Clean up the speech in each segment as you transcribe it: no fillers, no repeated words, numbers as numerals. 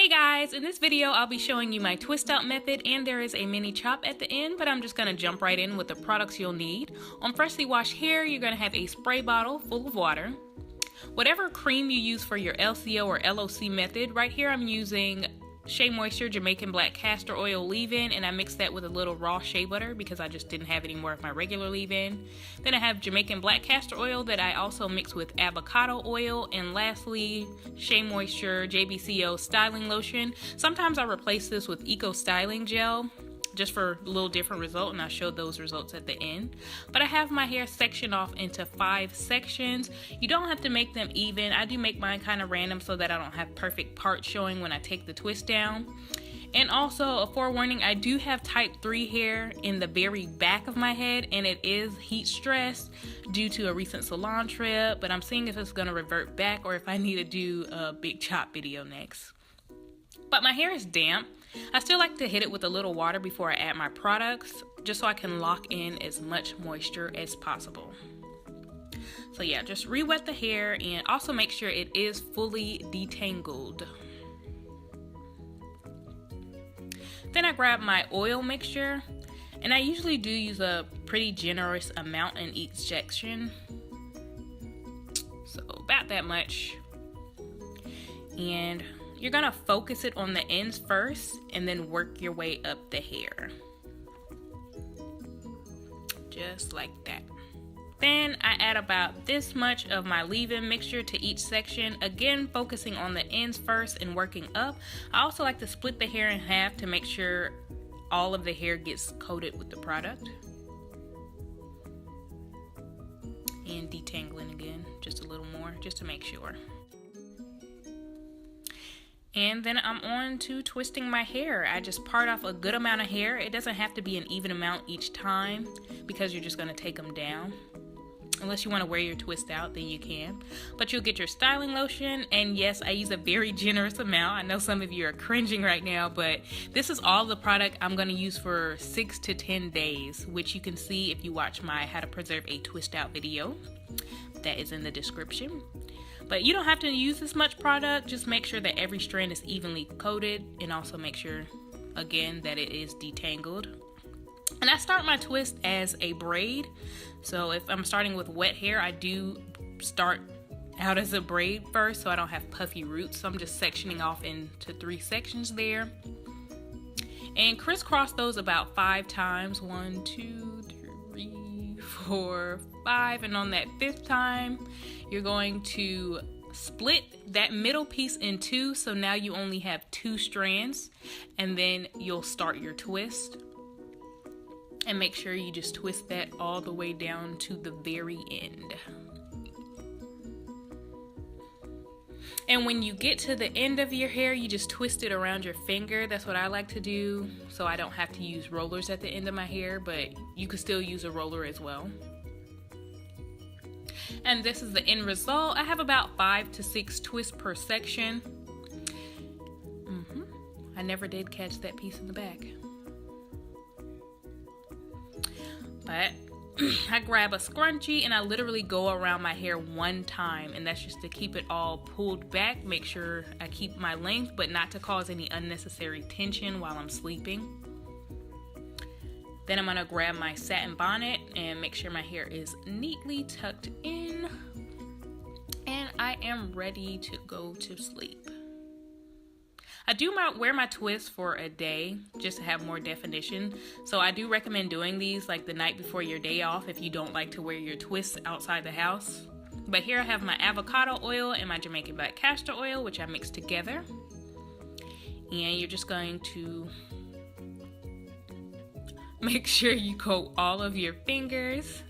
Hey guys, in this video I'll be showing you my twist out method, and there is a mini chop at the end, but I'm just going to jump right in with the products you'll need. On freshly washed hair, you're going to have a spray bottle full of water. Whatever cream you use for your LCO or LOC method, right here I'm using Shea Moisture Jamaican Black Castor Oil leave-in, and I mixed that with a little raw shea butter because I just didn't have any more of my regular leave-in. Then I have Jamaican Black Castor Oil that I also mix with avocado oil, and lastly Shea Moisture JBCO Styling Lotion. Sometimes I replace this with Eco Styling Gel just for a little different result, and I showed those results at the end. But I have my hair sectioned off into 5 sections. You don't have to make them even. I do make mine kind of random so that I don't have perfect parts showing when I take the twist down. And also a forewarning, I do have type 3 hair in the very back of my head, and it is heat stressed due to a recent salon trip, but I'm seeing if it's going to revert back or if I need to do a big chop video next. But my hair is damp. I still like to hit it with a little water before I add my products, just so I can lock in as much moisture as possible. So yeah, just re-wet the hair and also make sure it is fully detangled. Then I grab my oil mixture, and I usually do use a pretty generous amount in each section. So about that much. And you're gonna focus it on the ends first and then work your way up the hair. Just like that. Then I add about this much of my leave-in mixture to each section, again focusing on the ends first and working up. I also like to split the hair in half to make sure all of the hair gets coated with the product. And detangling again, just a little more, just to make sure. And then I'm on to twisting my hair. I just part off a good amount of hair. It doesn't have to be an even amount each time because you're just gonna take them down. Unless you wanna wear your twist out, then you can. But you'll get your styling lotion, and yes, I use a very generous amount. I know some of you are cringing right now, but this is all the product I'm gonna use for 6 to 10 days, which you can see if you watch my How to Preserve a Twist Out video. That is in the description. But you don't have to use this much product, just make sure that every strand is evenly coated, and also make sure, again, that it is detangled. And I start my twist as a braid, so if I'm starting with wet hair, I do start out as a braid first so I don't have puffy roots. So I'm just sectioning off into 3 sections there. And crisscross those about 5 times. 1, 2, 3, 4, 5. And on that 5th time, you're going to split that middle piece in 2, so now you only have 2 strands, and then you'll start your twist. And make sure you just twist that all the way down to the very end. And when you get to the end of your hair, you just twist it around your finger. That's what I like to do, so I don't have to use rollers at the end of my hair, but you could still use a roller as well. And this is the end result. I have about 5 to 6 twists per section. I never did catch that piece in the back. But I grab a scrunchie and I literally go around my hair 1 time, and that's just to keep it all pulled back. Make sure I keep my length, but not to cause any unnecessary tension while I'm sleeping. Then I'm gonna grab my satin bonnet and make sure my hair is neatly tucked in. And I am ready to go to sleep. I do wear my twists for a day just to have more definition. So I do recommend doing these like the night before your day off if you don't like to wear your twists outside the house. But here I have my avocado oil and my Jamaican Black Castor Oil, which I mix together. And you're just going to make sure you coat all of your fingers,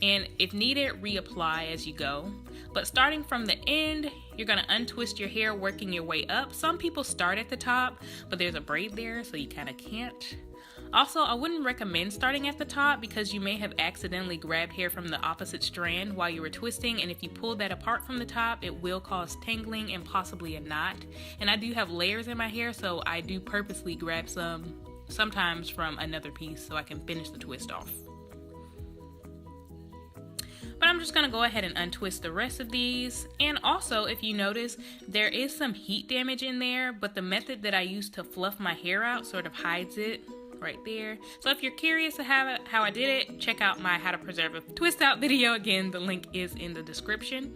and if needed, reapply as you go. But starting from the end, you're gonna untwist your hair, working your way up. Some people start at the top, but there's a braid there, so you kind of can't. Also, I wouldn't recommend starting at the top because you may have accidentally grabbed hair from the opposite strand while you were twisting, and if you pull that apart from the top, it will cause tangling and possibly a knot. And I do have layers in my hair, so I do purposely grab sometimes from another piece so I can finish the twist off. But I'm just gonna go ahead and untwist the rest of these. And also, if you notice, there is some heat damage in there, but the method that I use to fluff my hair out sort of hides it right there. So if you're curious to how I did it, check out my how to preserve a twist out video. Again, the link is in the description.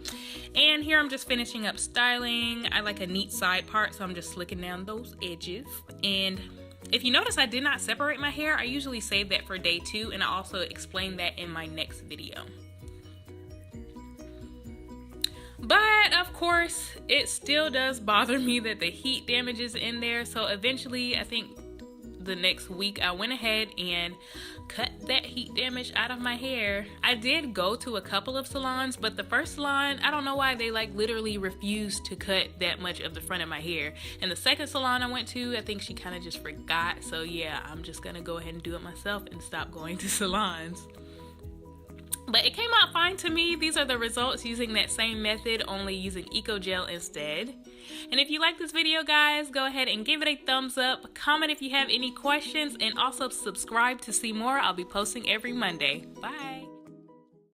And here I'm just finishing up styling. I like a neat side part, so I'm just slicking down those edges. And if you notice, I did not separate my hair. I usually save that for day 2, and I also explain that in my next video. But of course, it still does bother me that the heat damage is in there. So eventually, I think the next week, I went ahead and cut that heat damage out of my hair. I did go to a couple of salons, but the first salon, I don't know why, they like literally refused to cut that much of the front of my hair. And the second salon I went to, I think she kind of just forgot. So yeah, I'm just gonna go ahead and do it myself and stop going to salons. But it came out fine to me. These are the results using that same method, only using Eco Gel instead. And if you like this video, guys, go ahead and give it a thumbs up. Comment if you have any questions, and also subscribe to see more. I'll be posting every Monday. Bye.